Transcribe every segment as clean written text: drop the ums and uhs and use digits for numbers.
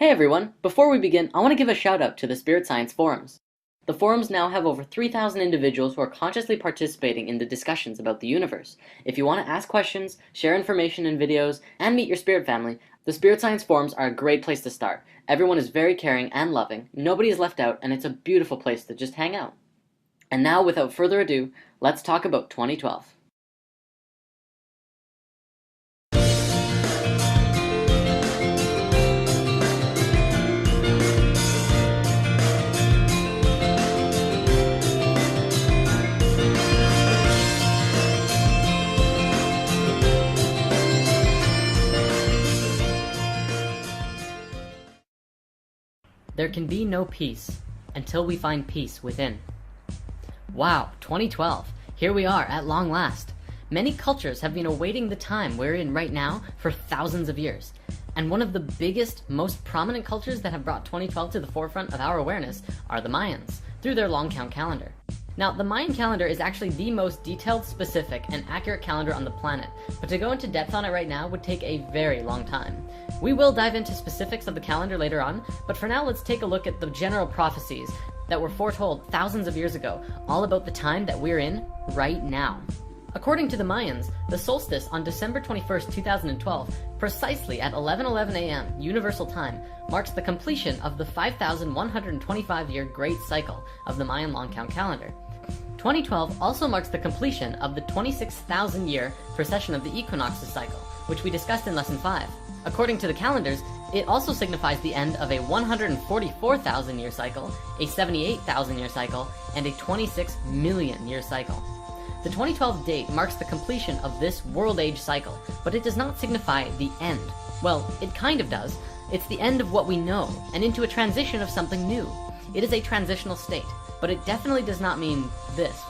Hey everyone! Before we begin, I want to give a shout out to the Spirit Science forums. The forums now have over 3,000 individuals who are consciously participating in the discussions about the universe. If you want to ask questions, share information and videos, and meet your spirit family, the Spirit Science forums are a great place to start. Everyone is very caring and loving, nobody is left out, and it's a beautiful place to just hang out. And now, without further ado, let's talk about 2012. There can be no peace until we find peace within. Wow, 2012. Here we are at long last. Many cultures have been awaiting the time we're in right now for thousands of years. And one of the biggest, most prominent cultures that have brought 2012 to the forefront of our awareness are the Mayans, through their long count calendar. Now, the Mayan calendar is actually the most detailed, specific, and accurate calendar on the planet, but to go into depth on it right now would take a very long time. We will dive into specifics of the calendar later on, but for now let's take a look at the general prophecies that were foretold thousands of years ago, all about the time that we're in right now. According to the Mayans, the solstice on December 21st, 2012, precisely at 11:11 a.m. Universal Time, marks the completion of the 5,125-year Great Cycle of the Mayan long count calendar. 2012 also marks the completion of the 26,000-year precession of the equinoxes cycle, which we discussed in Lesson 5. According to the calendars, it also signifies the end of a 144,000-year cycle, a 78,000-year cycle, and a 26 million-year cycle. The 2012 date marks the completion of this world age cycle, but it does not signify the end. Well, it kind of does. It's the end of what we know, and into a transition of something new. It is a transitional state, but it definitely does not mean this.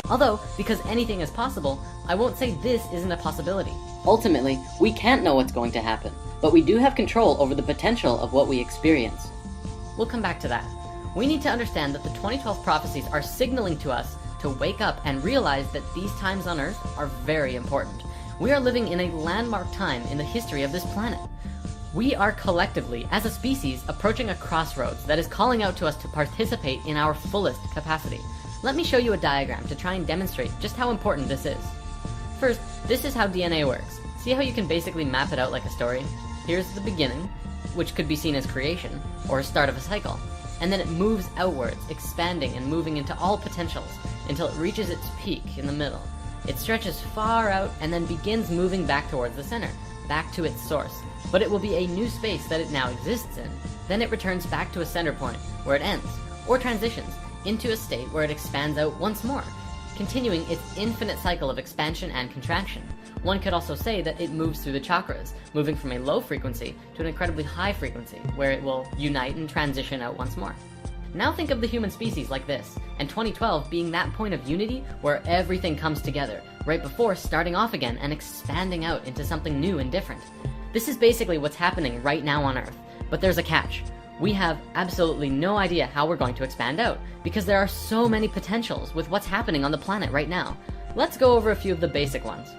Although, because anything is possible, I won't say this isn't a possibility. Ultimately, we can't know what's going to happen, but we do have control over the potential of what we experience. We'll come back to that. We need to understand that the 2012 prophecies are signaling to us to wake up and realize that these times on Earth are very important. We are living in a landmark time in the history of this planet. We are collectively, as a species, approaching a crossroads that is calling out to us to participate in our fullest capacity. Let me show you a diagram to try and demonstrate just how important this is. First, this is how DNA works. See how you can basically map it out like a story? Here's the beginning, which could be seen as creation, or a start of a cycle. And then it moves outwards, expanding and moving into all potentials, until it reaches its peak in the middle. It stretches far out and then begins moving back towards the center, back to its source. But it will be a new space that it now exists in. Then it returns back to a center point, where it ends, or transitions, into a state where it expands out once more, continuing its infinite cycle of expansion and contraction. One could also say that it moves through the chakras, moving from a low frequency to an incredibly high frequency, where it will unite and transition out once more. Now think of the human species like this, and 2012 being that point of unity where everything comes together, right before starting off again and expanding out into something new and different. This is basically what's happening right now on Earth, but there's a catch. We have absolutely no idea how we're going to expand out, because there are so many potentials with what's happening on the planet right now. Let's go over a few of the basic ones.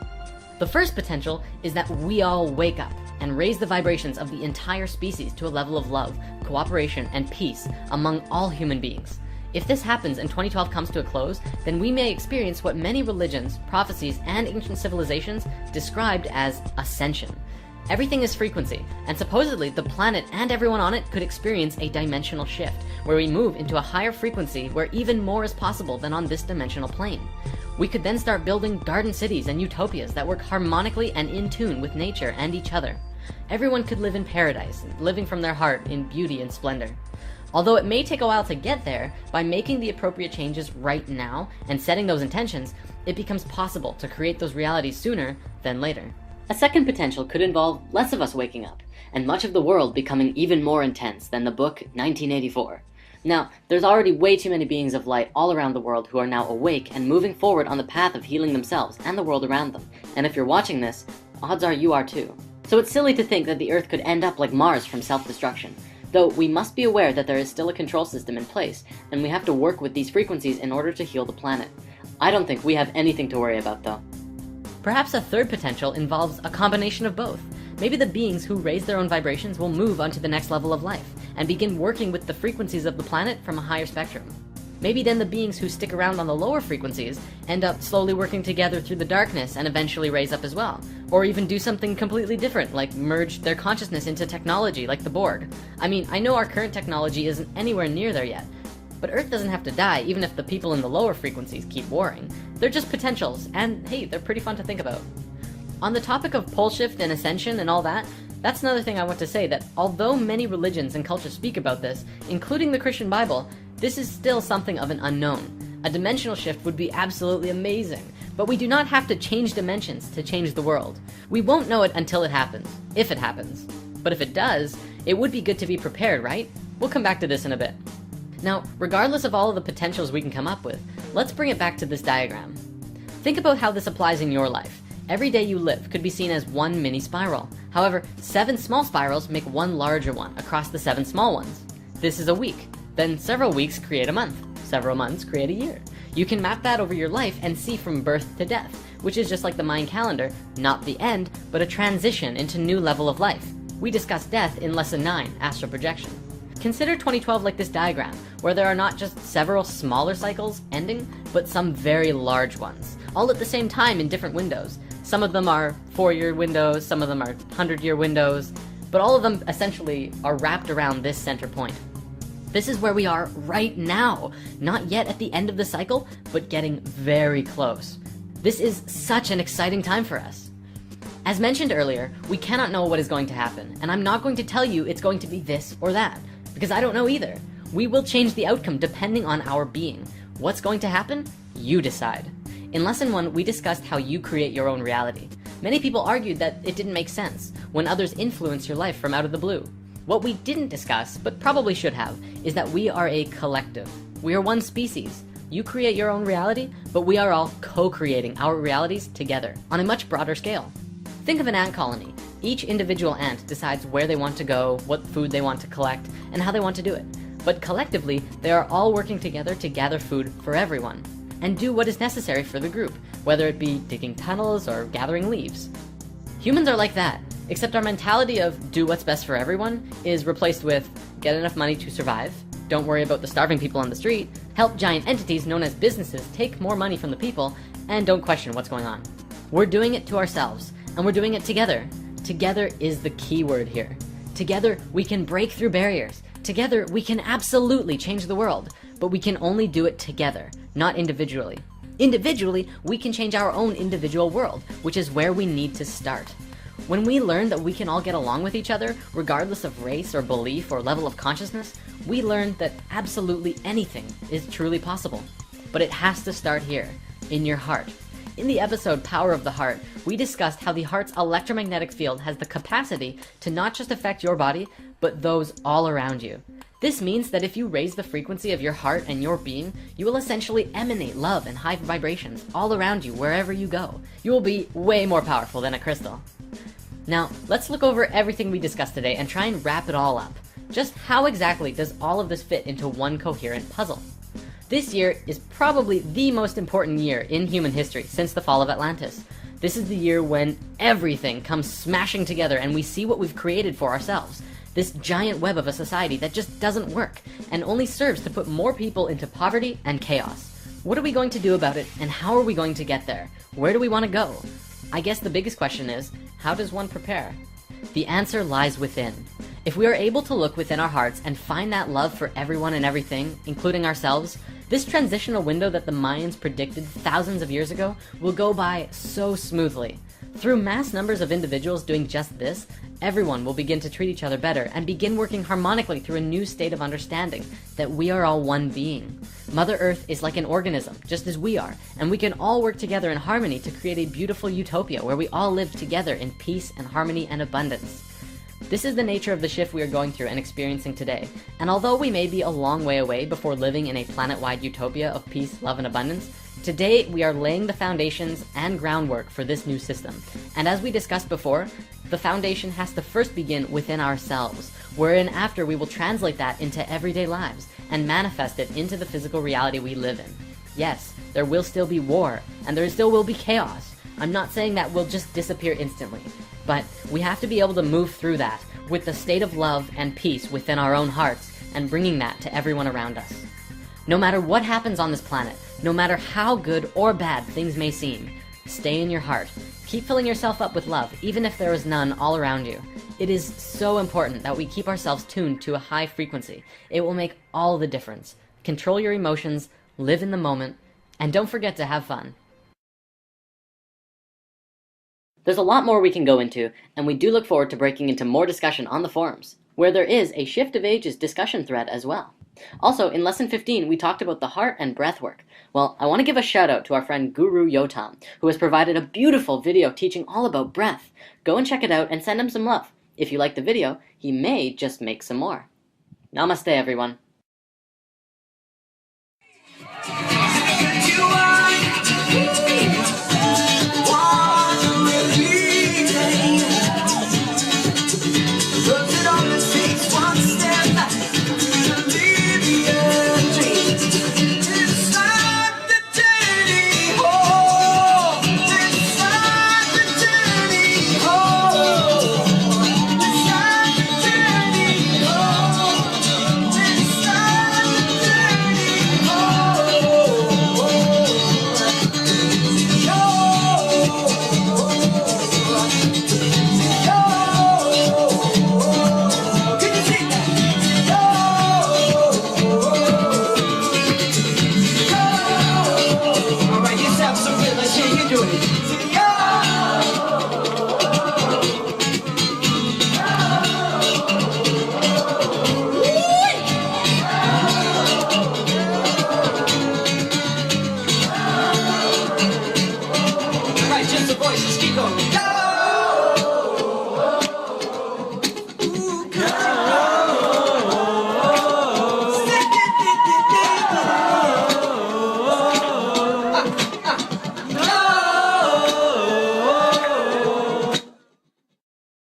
The first potential is that we all wake up and raise the vibrations of the entire species to a level of love, cooperation, and peace among all human beings. If this happens and 2012 comes to a close, then we may experience what many religions, prophecies, and ancient civilizations described as ascension. Everything is frequency, and supposedly the planet and everyone on it could experience a dimensional shift, where we move into a higher frequency where even more is possible than on this dimensional plane. We could then start building garden cities and utopias that work harmonically and in tune with nature and each other. Everyone could live in paradise, living from their heart in beauty and splendor. Although it may take a while to get there, by making the appropriate changes right now and setting those intentions, it becomes possible to create those realities sooner than later. A second potential could involve less of us waking up, and much of the world becoming even more intense than the book 1984. Now, there's already way too many beings of light all around the world who are now awake and moving forward on the path of healing themselves and the world around them. And if you're watching this, odds are you are too. So it's silly to think that the Earth could end up like Mars from self-destruction. Though we must be aware that there is still a control system in place, and we have to work with these frequencies in order to heal the planet. I don't think we have anything to worry about, though. Perhaps a third potential involves a combination of both. Maybe the beings who raise their own vibrations will move onto the next level of life, and begin working with the frequencies of the planet from a higher spectrum. Maybe then the beings who stick around on the lower frequencies end up slowly working together through the darkness and eventually raise up as well. Or even do something completely different, like merge their consciousness into technology like the Borg. I mean, I know our current technology isn't anywhere near there yet, but Earth doesn't have to die even if the people in the lower frequencies keep warring. They're just potentials, and hey, they're pretty fun to think about. On the topic of pole shift and ascension and all that, that's another thing I want to say, that although many religions and cultures speak about this, including the Christian Bible, this is still something of an unknown. A dimensional shift would be absolutely amazing, but we do not have to change dimensions to change the world. We won't know it until it happens, if it happens. But if it does, it would be good to be prepared, right? We'll come back to this in a bit. Now, regardless of all of the potentials we can come up with, let's bring it back to this diagram. Think about how this applies in your life. Every day you live could be seen as one mini spiral. However, 7 small spirals make one larger one across the 7 small ones. This is a week. Then several weeks create a month. Several months create a year. You can map that over your life and see from birth to death, which is just like the Mayan calendar, not the end, but a transition into new level of life. We discussed death in Lesson 9, Astral Projection. Consider 2012 like this diagram, where there are not just several smaller cycles ending, but some very large ones, all at the same time in different windows. Some of them are 4-year windows, some of them are 100-year windows, but all of them essentially are wrapped around this center point. This is where we are right now, not yet at the end of the cycle, but getting very close. This is such an exciting time for us. As mentioned earlier, we cannot know what is going to happen, and I'm not going to tell you it's going to be this or that, because I don't know either. We will change the outcome depending on our being. What's going to happen? You decide. In Lesson 1, we discussed how you create your own reality. Many people argued that it didn't make sense when others influence your life from out of the blue. What we didn't discuss, but probably should have, is that we are a collective. We are one species. You create your own reality, but we are all co-creating our realities together on a much broader scale. Think of an ant colony. Each individual ant decides where they want to go, what food they want to collect, and how they want to do it. But collectively, they are all working together to gather food for everyone, and do what is necessary for the group, whether it be digging tunnels or gathering leaves. Humans are like that. Except our mentality of do what's best for everyone is replaced with get enough money to survive, don't worry about the starving people on the street, help giant entities known as businesses take more money from the people, and don't question what's going on. We're doing it to ourselves, and we're doing it together. Together is the key word here. Together we can break through barriers. Together we can absolutely change the world, but we can only do it together, not individually. Individually, we can change our own individual world, which is where we need to start. When we learn that we can all get along with each other, regardless of race or belief or level of consciousness, we learn that absolutely anything is truly possible. But it has to start here, in your heart. In the episode Power of the Heart, we discussed how the heart's electromagnetic field has the capacity to not just affect your body, but those all around you. This means that if you raise the frequency of your heart and your being, you will essentially emanate love and high vibrations all around you wherever you go. You will be way more powerful than a crystal. Now, let's look over everything we discussed today and try and wrap it all up. Just how exactly does all of this fit into one coherent puzzle? This year is probably the most important year in human history since the fall of Atlantis. This is the year when everything comes smashing together and we see what we've created for ourselves. This giant web of a society that just doesn't work and only serves to put more people into poverty and chaos. What are we going to do about it, and how are we going to get there? Where do we want to go? I guess the biggest question is, how does one prepare? The answer lies within. If we are able to look within our hearts and find that love for everyone and everything, including ourselves, this transitional window that the Mayans predicted thousands of years ago will go by so smoothly. Through mass numbers of individuals doing just this, everyone will begin to treat each other better and begin working harmonically through a new state of understanding that we are all one being. Mother Earth is like an organism, just as we are, and we can all work together in harmony to create a beautiful utopia where we all live together in peace and harmony and abundance. This is the nature of the shift we are going through and experiencing today, and although we may be a long way away before living in a planet-wide utopia of peace, love, and abundance, today we are laying the foundations and groundwork for this new system. And as we discussed before, The foundation has to first begin within ourselves, wherein after we will translate that into everyday lives and manifest it into the physical reality we live in. Yes, there will still be war, and there still will be chaos. I'm not saying that will just disappear instantly, but we have to be able to move through that with the state of love and peace within our own hearts and bringing that to everyone around us. No matter what happens on this planet, no matter how good or bad things may seem, stay in your heart. Keep filling yourself up with love, even if there is none all around you. It is so important that we keep ourselves tuned to a high frequency. It will make all the difference. Control your emotions, live in the moment, and don't forget to have fun. There's a lot more we can go into, and we do look forward to breaking into more discussion on the forums, where there is a Shift of Ages discussion thread as well. Also, in Lesson 15, we talked about the heart and breath work. Well, I want to give a shout out to our friend Guru Yotam, who has provided a beautiful video teaching all about breath. Go and check it out and send him some love. If you like the video, he may just make some more. Namaste, everyone. You are